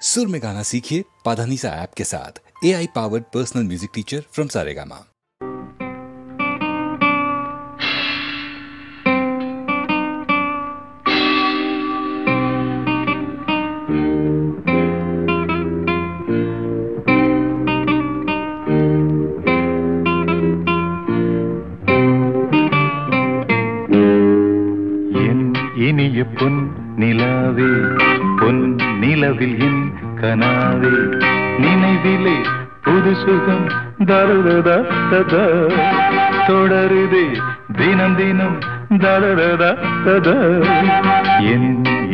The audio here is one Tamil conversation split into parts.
सुर में गाना सीखिए पाधानीसा ऐप के साथ। AI powered personal music teacher from Saregama. இனிய பொன் நிலாவே பொன் நிலவில் என் கனாவே நினைவிலே புது சுகம் தருததா ததா தொடருதே தினம் தினம் தருததா ததா என்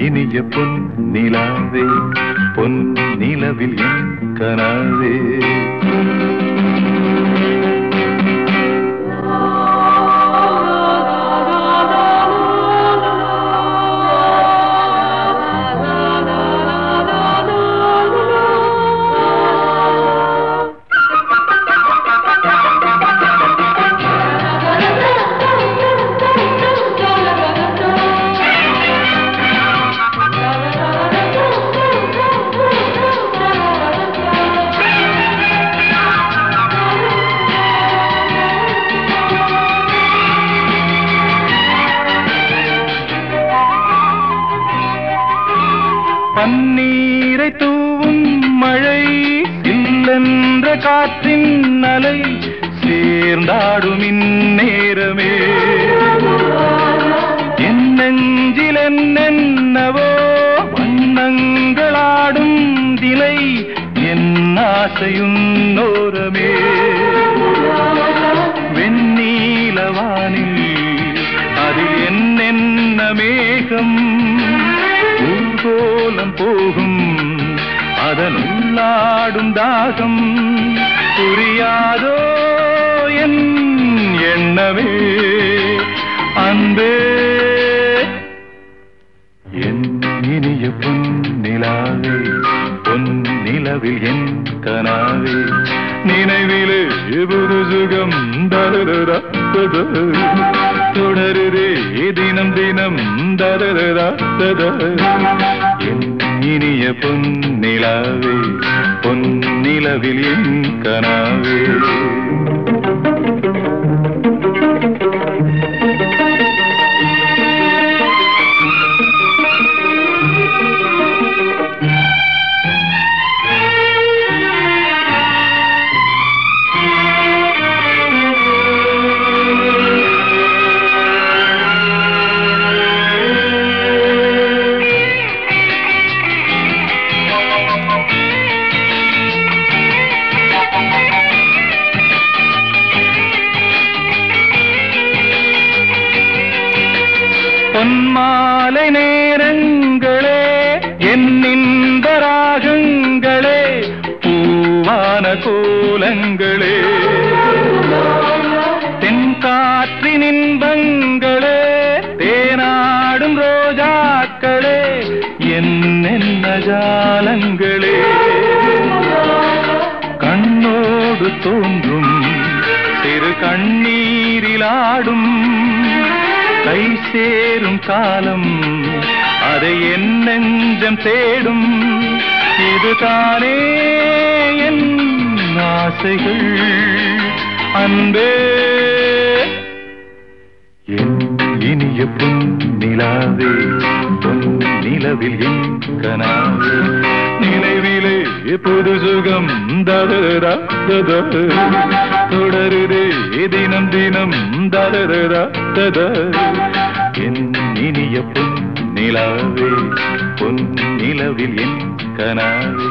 இனிய பொன் நிலாவே பொன் நிலவில் என் கனாவே பன்னீரை தூவும் மழை இல்லென்ற காற்றின் அலை சேர்ந்தாடும் இந்நேரமே என் நெஞ்சில் என்னென்னவோ வண்ணங்களாடும் திலை என் ஆசையுன்னோரமே வெண்ணீலவானில் அதில் என்னென்ன மேகம் ஊர்கோலம் போகும் அதன் உள்ளாடும் தாகம் புரியாதோ என் எண்ணமே அன்பே என் இனிய பொன் நிலாவே பொன் நிலவில் என் கனாவே நினைவிலே புது சுகம் தருதா தொடருதே தினம் தினம் தருதா என் இனிய பொன் நிலாவே பொன் நிலவில் என் கனாவே பொன்மாலை நேரங்களே என்னின்ப ராகங்களே பூவான கோலங்களே தென்காற்றின் இன்பங்களே தேனாடும் ரோஜாக்களே என்னென்ன ஜாலங்களே கண்ணோடு தோன்றும் சிறு கண்ணீரிலாடும் கை சேரும் காலம் அதை என் நெஞ்சம் தேடும் இதுதானே என் ஆசைகள் அன்பே என் இனிய பொன் நிலாவே பொன் நிலவில் என் கனாவே நினைவிலே புது சுகம் தருதா தொடருதே தினம் தினம் தருதா என் இனிய பொன் நிலாவே பொன் நிலவில் என் கனாவே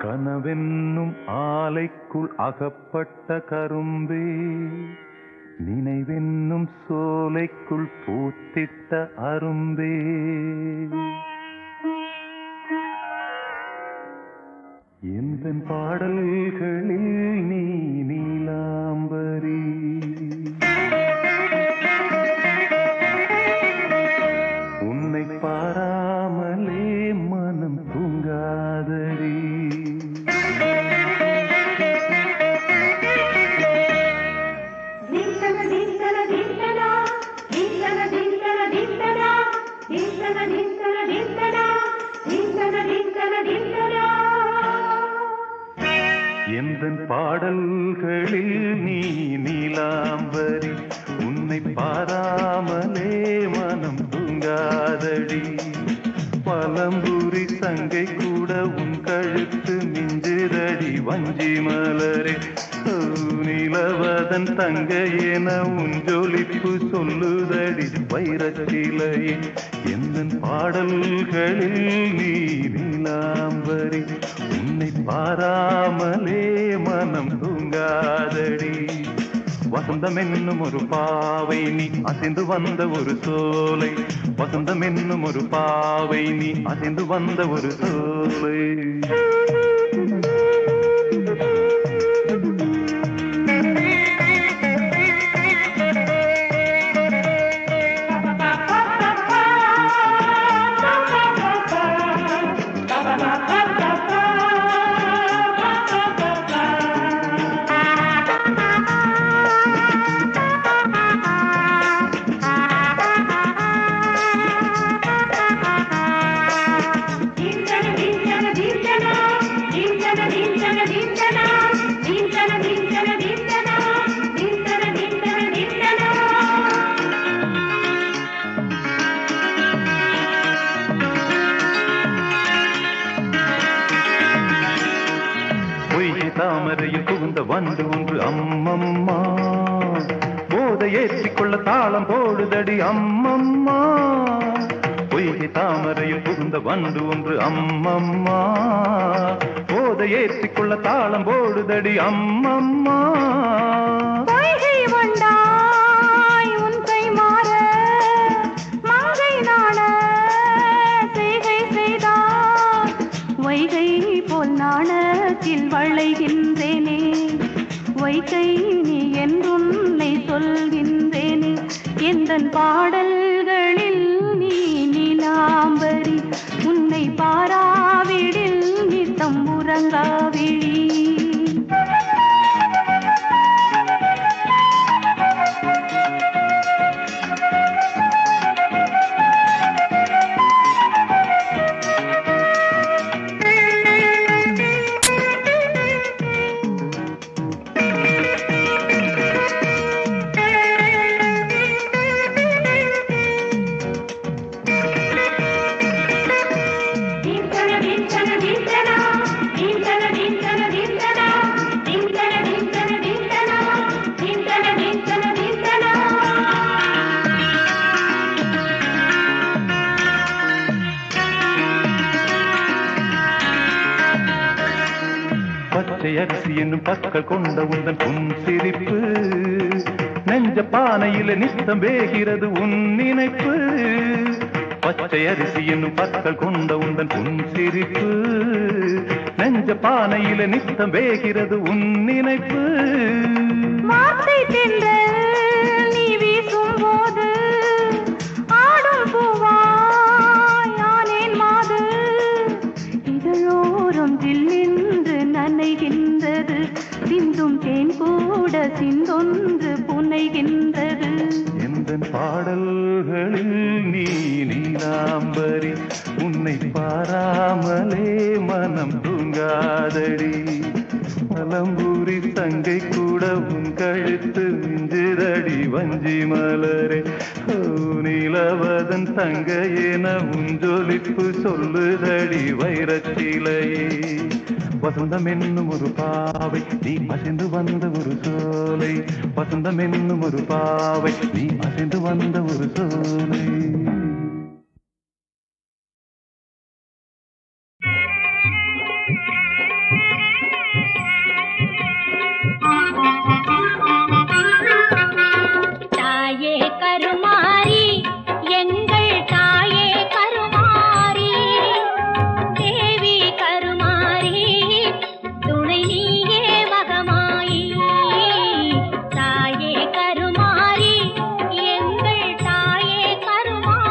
கனவென்னும் ஆலைக்குள் அகப்பட்ட கரும்பே நினைவென்னும் சோலைக்குள் பூத்திட்ட அரும்பே எந்தன் பாடல்களில் நீ நீலாம்பரி உன்னை பாராமலே மனம் தூங்காதடி எந்தன் பாடல்களில் நீ நீலாம்பரி உன்னை பாராமலே மனம் தூங்காதடி பழம்புரி சங்கை கூட உன் கழுத்து மிஞ்சிரடி வஞ்சி மலரே நிலவதன் தங்கையென உன் ஜொலிப்பு சொல்லுதடி வைரச்சிலையே எந்தன் பாடல்களில் நீ நீலாம்பரி உன்னை பாராமலே மனம் தூங்காதடி வசந்தம் என்னும் ஒரு பாவை நீ அசைந்து வந்த ஒரு சோலை வசந்தம் என்னும் ஒரு பாவை நீ அசைந்து வந்த ஒரு சோலை தாமரையில் புகுந்த வந்து ஒன்று அம்மம்மா போதை ஏற்றிக்கொள்ள தாளம் போடுதடி அம்மம்மா பொய்கை தாமரையில் புகுந்த வந்து ஒன்று அம்மம்மா போதை ஏற்றிக்கொள்ள தாளம் போடுதடி அம்மம்மா பொய்கை வந்தாய் உன் கை மாற மங்கை நாண செய்கை செய்தார் வைகை போல் நாணத்தில் வளைகின்றேனே வைகை நீ என்றுன்னை சொல்கின்றேனே எந்தன் பாடல்களில் நீ நீலாம்பரி உன்னை பாராவிடில் நித்தம் உறங்காவிழி அரிசி என்னும் பற்கள் கொண்ட உந்தன் உன் சிரிப்பு நெஞ்ச பானையில நித்தம் வேகிறது உன் நினைப்பு பச்சை அரிசி என்னும் பற்கள் கொண்ட உந்தன் உன் சிரிப்பு நெஞ்ச பானையில நித்தம் வேகிறது உன் நினைப்பு வார்த்தை தென்றல் நீ வீசும் போது ஆடும் பூவாய் ஆனேன் மாது இதழோரம் ஜில்லென்று நனைகின்றது சிந்தும் தேன் கூட சிந்தொன்று புனைகின்றது எந்தன் பாடல்களில் நீ நீலாம்பரி உன்னை பாராமலே மனம் தூங்காதடி பழம்பூரி தங்கை கூட உன் கழுத்து மிஞ்சிரடி வஞ்சி மலரே நிலவதன் தங்கையென உன் ஜொலிப்பு சொல்லுதடி வைரச்சிலையே வசந்தம் என்னும் ஒரு பாவை நீ அசைந்து வந்த ஒரு சோலை வசந்தம் என்னும் ஒரு பாவை நீ அசைந்து வந்த ஒரு சோலை தாயே கருமாரி எங்கள் தாயே கருமாரி தேவி கருமாரி துணை நீயே மகமாயி தாயே கருமாரி எங்கள் தாயே கருமாரி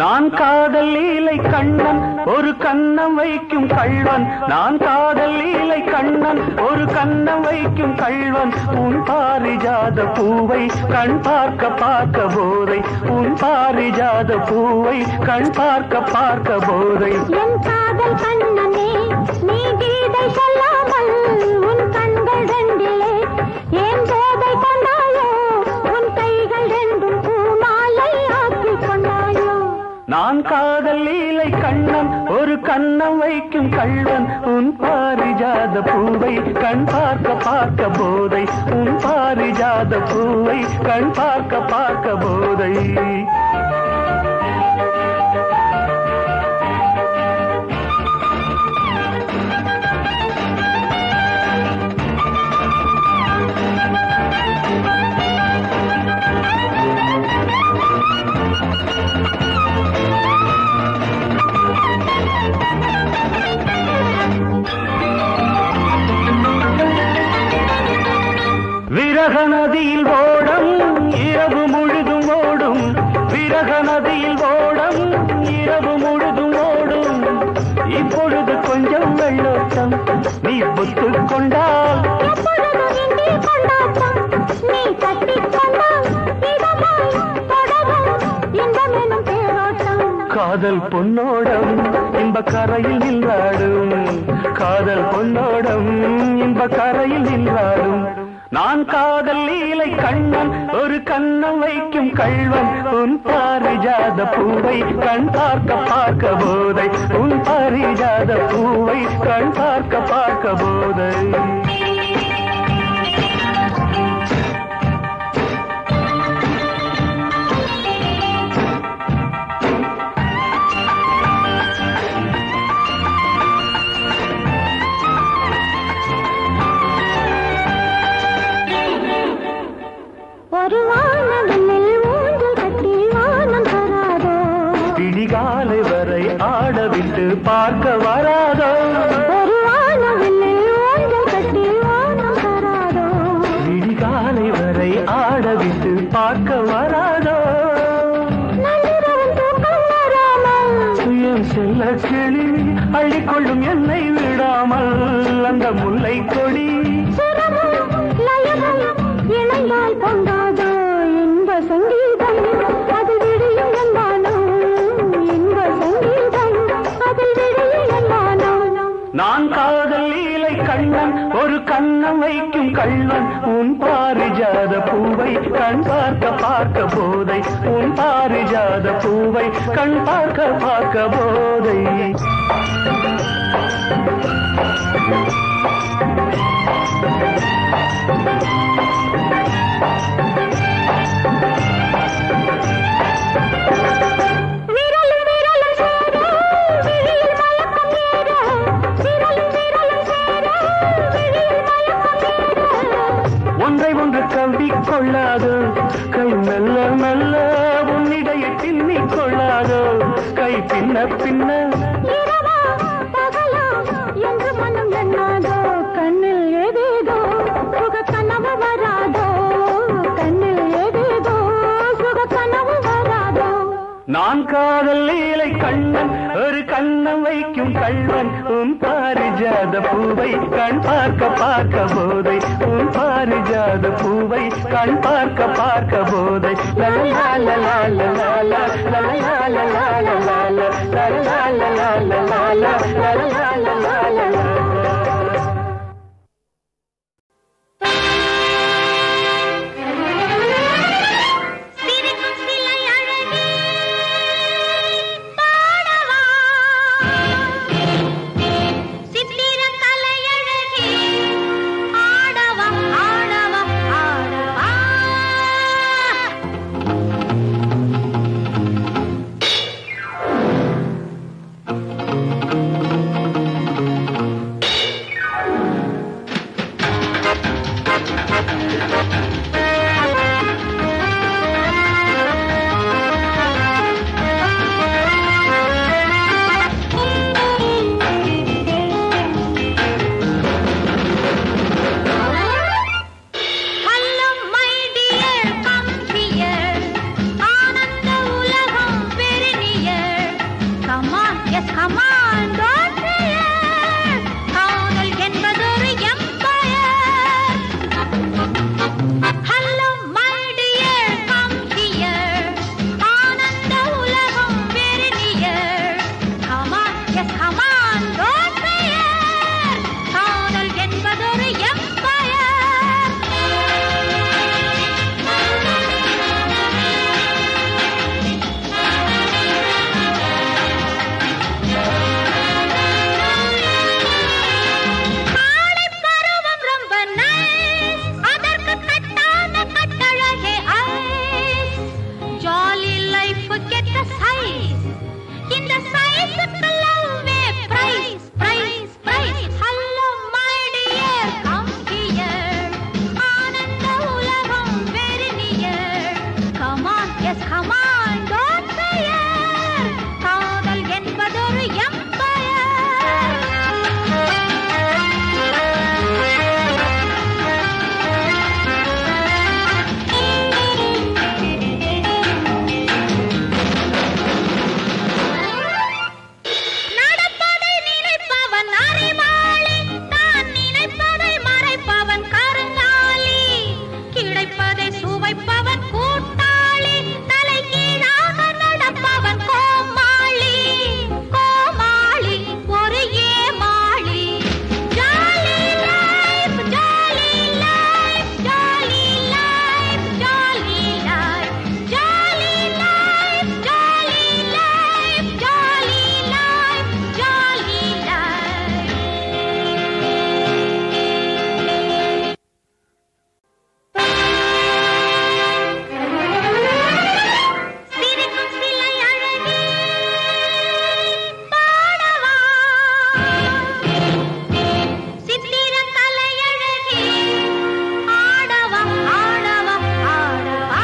நான் காதல் லீலை கண்ணன் ஒரு கண்ணம் வைக்கும் கள்வன். நான் காதல் லீலை கண்ணன் ஒரு கண்ணம் வைக்கும் கள்வன். உன் பாரிஜாத பூவை கண் பார்க்க பார்க்க போதை. உன் பாரிஜாத பூவை கண் பார்க்க பார்க்க போதை. என் காதல் கண்ணனே நீ கீதை சொல்லாமல் உன் கண்கள் ரெண்டிலே ஏன் போதை கொண்டாயோ? உன் கைகள் ரெண்டும் பூமாலை ஆக்கி கொண்டாயோ? நான் காதல் லீலை கண்ணன் ஒரு கண்ணம் வைக்கும் கள்வன். உன் பாரிஜாத பூவை கண் பார்க்க பார்க்க போதை. உன் பாரிஜாத பூவை கண் பார்க்க பார்க்க போதை. விரக நதியில் ஓடம் இரவு முழுதும் ஓடும். விரக நதியில் ஓடம் இரவு முழுதும் ஓடும். இப்பொழுது கொஞ்சம் வெள்ளோட்டம் நீ புத்து கொண்டால் நீ தட்டி கொண்டால் இன்பமெனும் பேரோட்டம். காதல் பொன்னோடம் இன்ப கரையில் நின்றாடும். காதல் பொன்னோடம் இன்ப கரையில் நின்றாடும். நான் காதல் லீலை கண்ணன் ஒரு கண்ணம் வைக்கும் கள்வன். உன் பாரிஜாத பூவை கண் பார்க்க பார்க்க போதை. உன் பாரிஜாத பூவை கண் பார்க்க பார்க்க போதை. ஒரு வானவில் ஊஞ்சல் கட்டி வானம் தராதோ? விடிகாலை வரை ஆடவிட்டு பார்க்க வராதோ? ஒரு வானவில் ஊஞ்சல் கட்டி வானம் தராதோ? விடிகாலை வரை ஆடவிட்டு பார்க்க வராதோ? நள்ளிரவன் தூக்கம் வராமல் என் செல்ல கிளி அள்ளிக்கொள்ளும் என்னை விடாமல் அந்த முல்லை கொடி சுரமும் லயமும் இணைந்தால் பொங்காதோ? இன்ப சங்கீதம் அது விடியும் என்பானோ? இன்ப சங்கீதம் அது விடியும் என்பானோ? நான் காதல் லீலை கண்ணன் ஒரு கண்ணம் வைக்கும் கள்வன். உன் பாரிஜாத பூவை கண் பார்க்க பார்க்க போதை. உன் பாரிஜாத பூவை கண் பார்க்க பார்க்க போதை. ஒன்றை ஒன்று கவ்வி கொள்ளாதோ? கை மெல்ல மெல்ல உன்னிடையை தின்னிக் கொள்ளாதோ? கை பின்ன பின்ன இரவா பகலா என்று மனம் எண்ணாதோ? கண்ணில் ஏதேதோ சுக கனவு வராதோ? கண்ணில் ஏதேதோ சுக கனவு வராதோ? நான் காதல் லீலை கண்ணன் ஒரு கண்ணம் வைக்கும் கள்வன். உன் பாரிஜாத பூவை கண் பார்க்க பார்க்க போதை. உன் பாரிஜாத பூவை கண் பார்க்க பார்க்க போதை. லலலா லலா லலா லலலா லலா லலா லலலா லலா லலலா லலலா லலா. yes, come on, don't fear. காதல் என்பதொரு empire. Hello, my dear, come here. ஆனந்த உலகம் very near. Come on, yes, come on, don't fear. காதல் என்பதொரு empire. Come on, don't fear. காதல் என்பதொரு நடப்பதை நினைப்பவன் அறிவாளி, தான் நினைப்பதை மறைப்பவன் கருங்காலி, கிடைப்பதை சுவைப்பவன் கூட்டாளி, தலைகீழாக நடப்பவன் கோமாளி, கோமாளி ஒரு ஏமாளி. Jolly life, jolly life, jolly life, jolly life, jolly life, jolly life, jolly life, jolly life. சிரிக்கும் சிலை அழகி பாடவா, சித்திர கலை அழகி ஆடவா, ஆடவா, ஆடவா.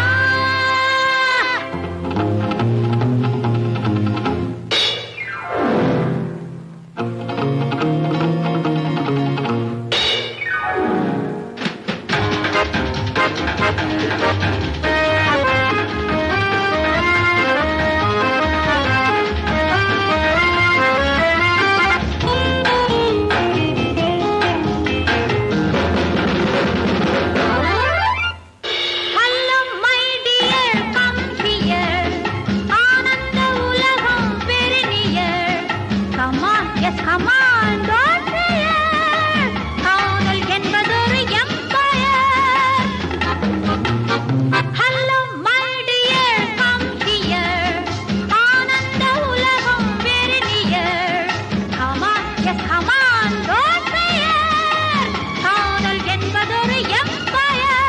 Hello, my dear, come here. ஆனந்த உலகம் very near. Come on, yes, come on, don't fear. காதல் என்பதொரு empire. Hello, my dear, come here. ஆனந்த உலகம் very near. Come on, yes, come on, don't fear. காதல் என்பதொரு empire.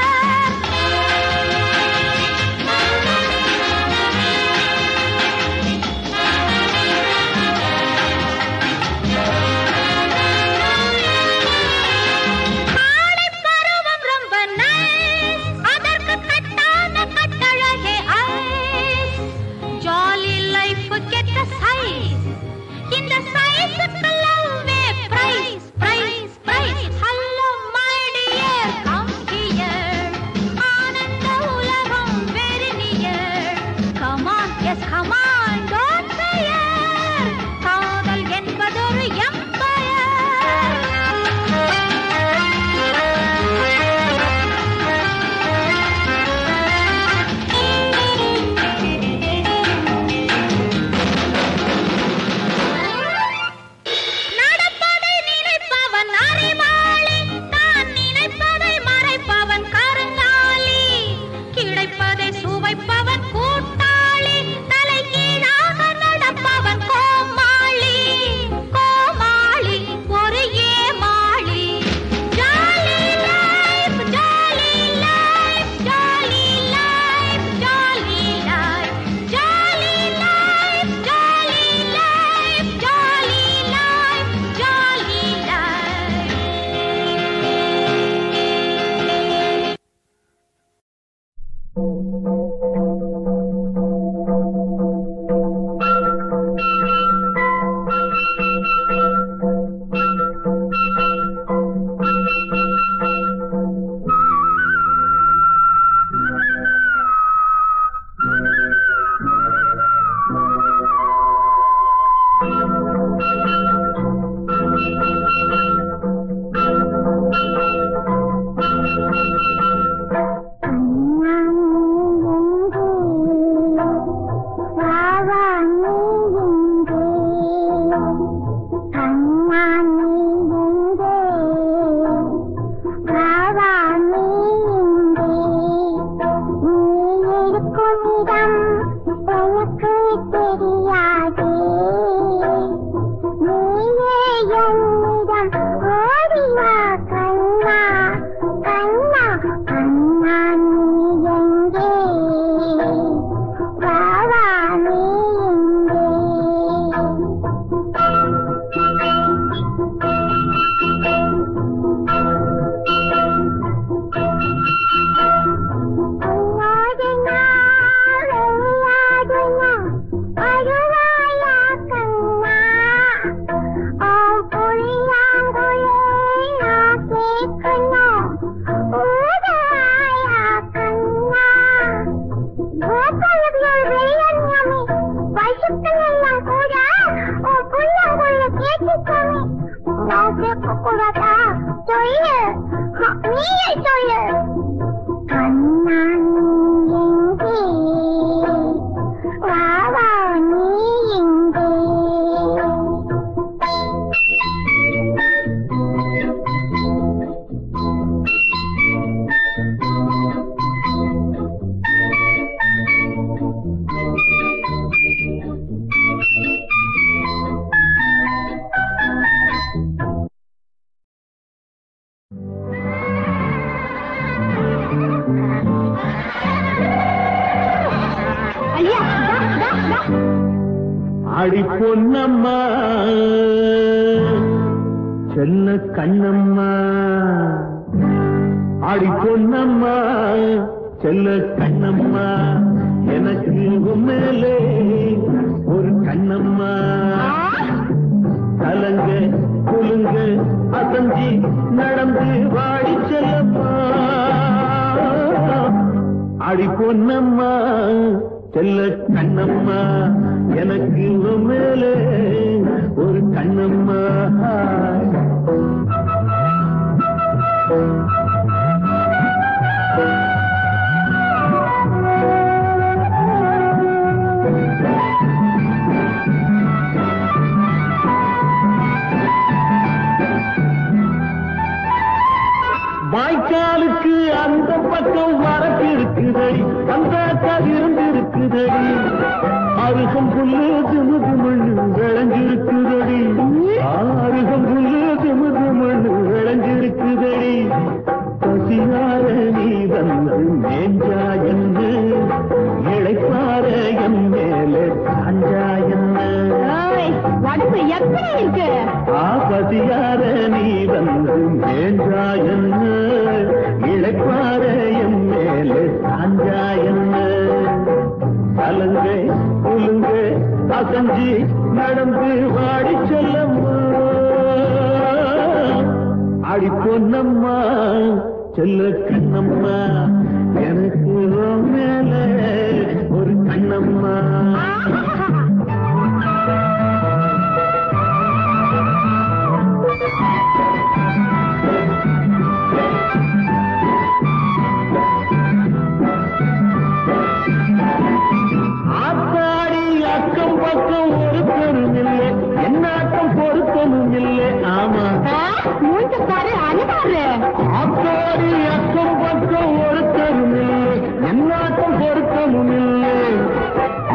செல்ல கண்ணம்மா ஆடி பொன்னம்மா செல்ல கண்ணம்மா எனக்கு மேலே ஒரு கண்ணம்மா கலங்க குலுங்க அசஞ்சி நடந்து வாடி செல்லம்மா ஆடி பொன்னம்மா செல்ல கண்ணம்மா எனக்கு மேலே ஒரு கண்ணம்மா வாய்க்காலுக்கு அந்த பக்கம் வரப்பு இருக்குதடி அந்த கதிர்ந்து இருக்குதடி அருகம் புல்லு திமுது மண்ணு விளைஞ்சிருக்குதடி அருகம் புல்லு திமுது மண்ணு விளைஞ்சிருக்குதடி பசியார நீ வந்து மேஞ்சா என்று இழைப்பார என் மேலே சாஞ்சா என்ன உடம்பு எப்படி இருக்கு பசியார நீ வந்து மேஞ்சா என்ன இழைப்பார என் மேலே சாஞ்சா என்ன கலங்க குலுங்க அசஞ்சி நடந்து வாடி செல்லம்மா ஆடி பொன்னம்மா செல்ல கண்ணம்மா எனக்கு மேல ஒரு கண்ணம்மா ஆத்தாடி அக்கம் பக்கம் ஒருத்தரும் இல்லை என்னாட்டம் பொருத்தமும் இல்லை ஆமா ஆத்தாடி அக்கம் பக்கம் ஒருத்தரும் இல்லை என்னாட்டம் பொருத்தமும் இல்லை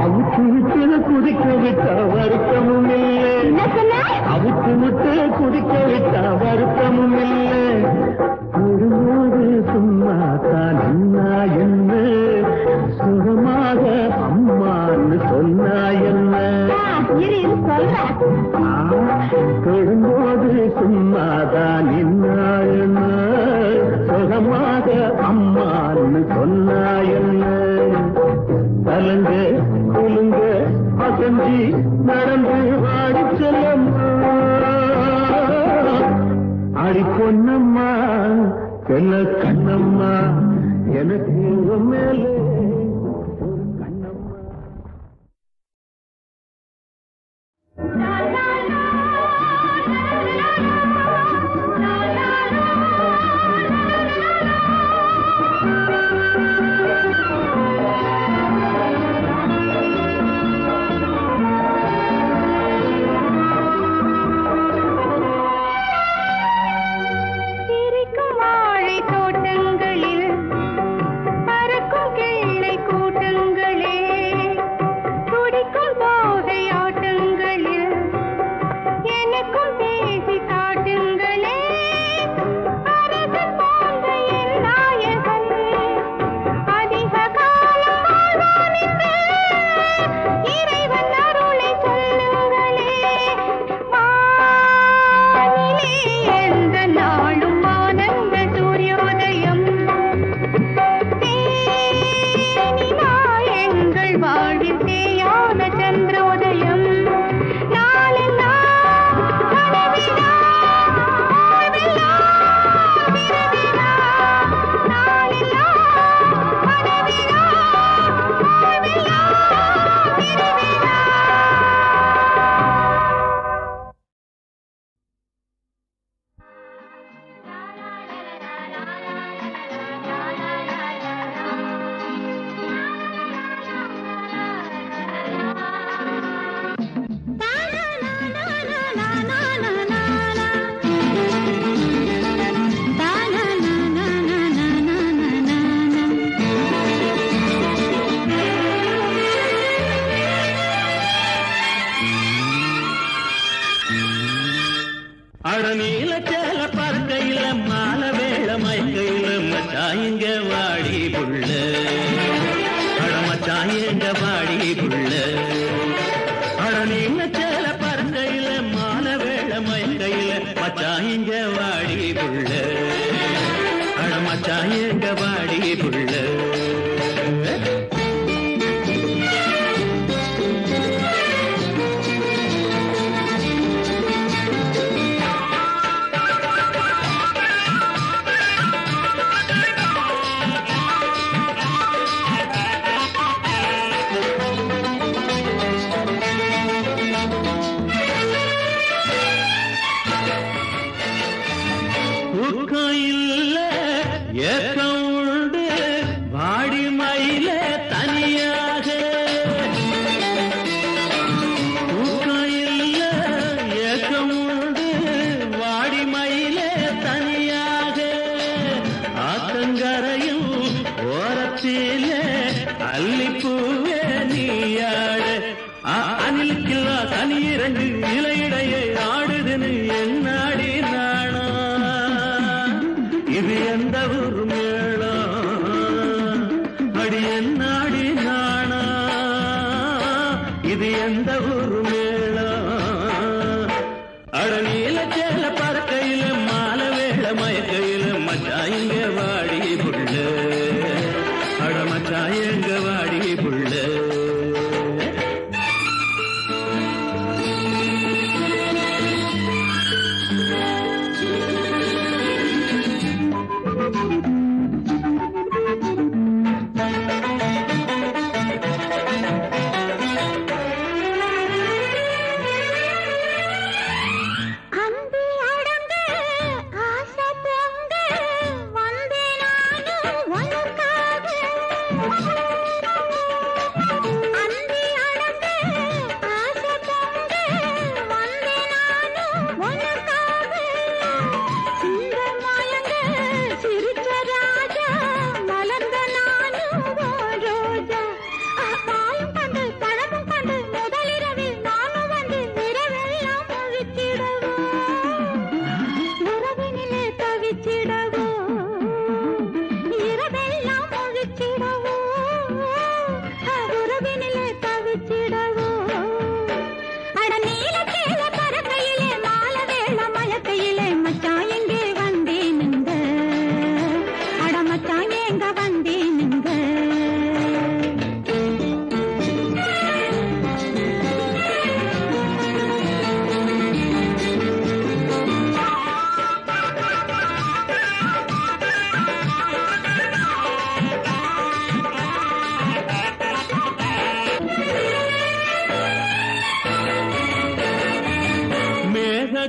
அவுத்து விட்டு குதிக்க விட்ட வருத்தமும் இல்லை அவுத்து விட்டு குதிக்க விட்ட வருத்தமும் இல்லை ஒருபோது சும்மா தான் என்ன சுகமாக அம்மான்னு சொன்னா என்ன தொடும்போது சும்மாதான் என்ன சுகமாக அம்மான்னு சொன்னா என்ன கலங்க குலுங்க அசஞ்சி நடந்து வாடி செல்லம்மா ஆடி பொன்னம்மா செல்ல கண்ணம்மா எனக்கு மேலே ஒரு கண்ணம்மா அடநீல சேல பறக்கையில மால வேள மயக்கையில மச்சாயங்க வாடி புள்ள அடமச்சாயங்க வாடி புள்ள அடநீல சேல பறக்கையில மச்சான் இங்க வாடி புள்ள அட மச்சான் எங்க வாடி புள்ள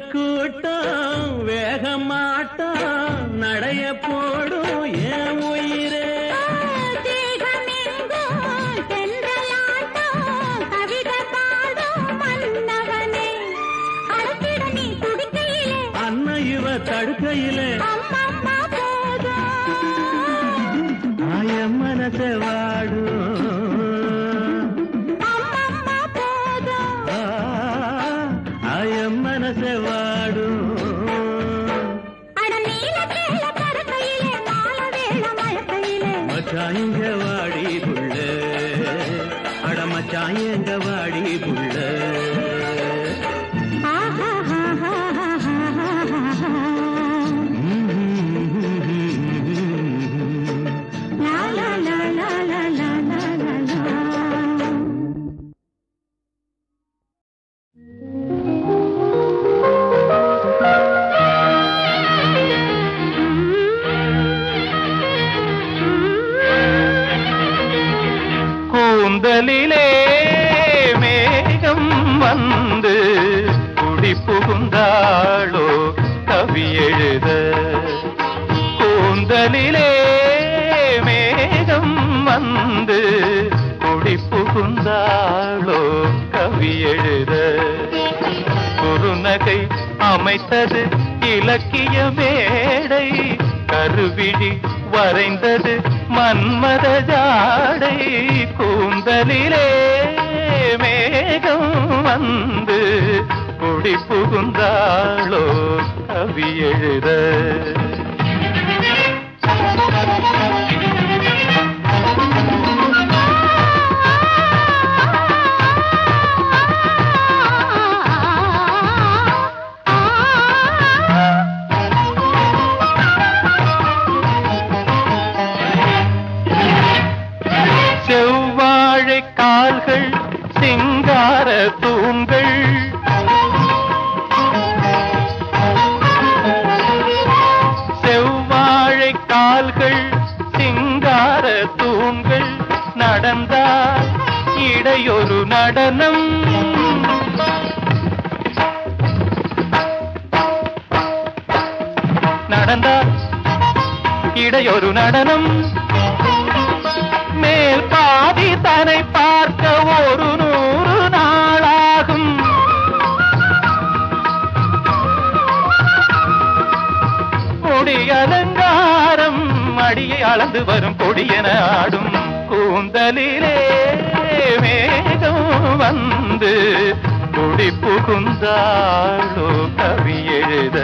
கூட்டம் வேகமாட்டம் நடைய போடும் என் உயிரே அன்ன இவ தடுக்கையிலே ஆய மனச வாடும் மனச வாடும் மச்சான் இங்க வாடி புள்ள அட மச்சான் எங்க வாடி புள்ள கூந்தலிலே மேகம் வந்து குடி புகுந்தாளோ கவி எழுத கூந்தலிலே மேகம் வந்து குடி புகுந்தாளோ கவி எழுத குறுநகை அமைத்தது இலக்கிய மேடை கருவிழி வரைந்தது மன்மத ஜாடை கூந்தலிலே மேகம் வந்து குடி புகுந்தாளோ கவி எழுத நடனம் நடந்தார் இடையொரு நடனம் மேல் பாதி தன்னை பார்க்க 100 நாளாகும் கொடி அலங்காரம் அடியை அளந்து வரும் கொடியென ஆடும் கூந்தலிலே மேகம் வந்து குடி புகுந்தாளோ கவி எழுத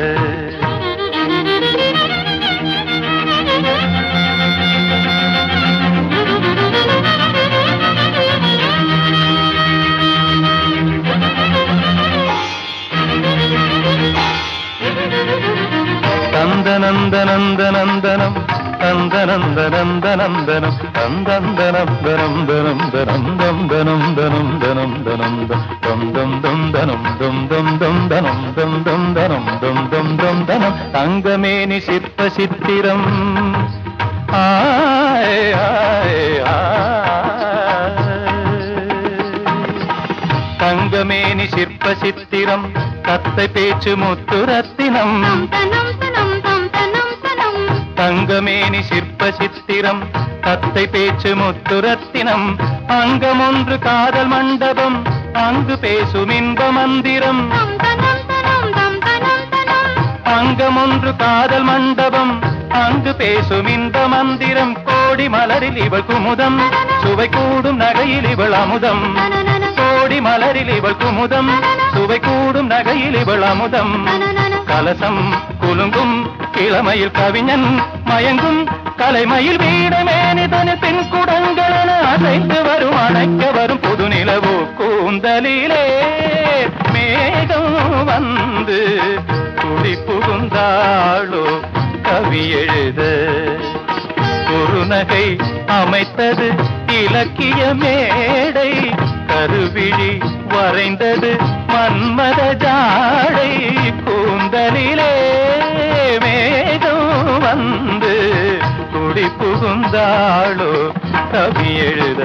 நந்தனந்தனந்தனம் நந்தனந்தனந்தனந்தனம் நந்தந்தனந்தனம் தனம் தனம் தம் தனம் தனம் தனம் தனம் தம் தம் தம் தனம் தம் தம் தம் தனம் தம் தம் தனம் தம் தம் தம் தனம் தங்கமேனி சிற்ப சித்திரம் ஆய் ஆய் தங்கமேனி சிற்ப சித்திரம் கத்தை பேச்சு முத்து ரத்தினம் தங்கமேனி சிற்ப சித்திரம் கத்தை பேச்சு முத்து ரத்தினம் அங்கம் ஒன்று காதல் மண்டபம் அங்கு பேசும் இன்ப மந்திரம் அங்கம் ஒன்று காதல் மண்டபம் அங்கு பேசும் இன்ப மந்திரம் கோடி மலரில் இவள் குமுதம் சுவை கூடும் நகையில் இவள் அமுதம் கோடி மலரில் இவள் குமுதம் சுவை கூடும் நகையில் இவள் அமுதம் கலசம் குலுங்கும் இளமையில் கவிஞன் மயங்கும் கலைமயில் வீடமேனிதனு பெண் குடங்களென அசைத்து வரும் அணைக்க வரும் புது நிலவு கூந்தலிலே மேகம் வந்து குடி புகுந்தாளோ கவி எழுத குறுநகை அமைத்தது இலக்கிய மேடை கருவிழி வரைந்தது மன்மத ஜாடை கூந்தலிலே மேகம் வந்து குடி புகுந்தாளோ கவி எழுத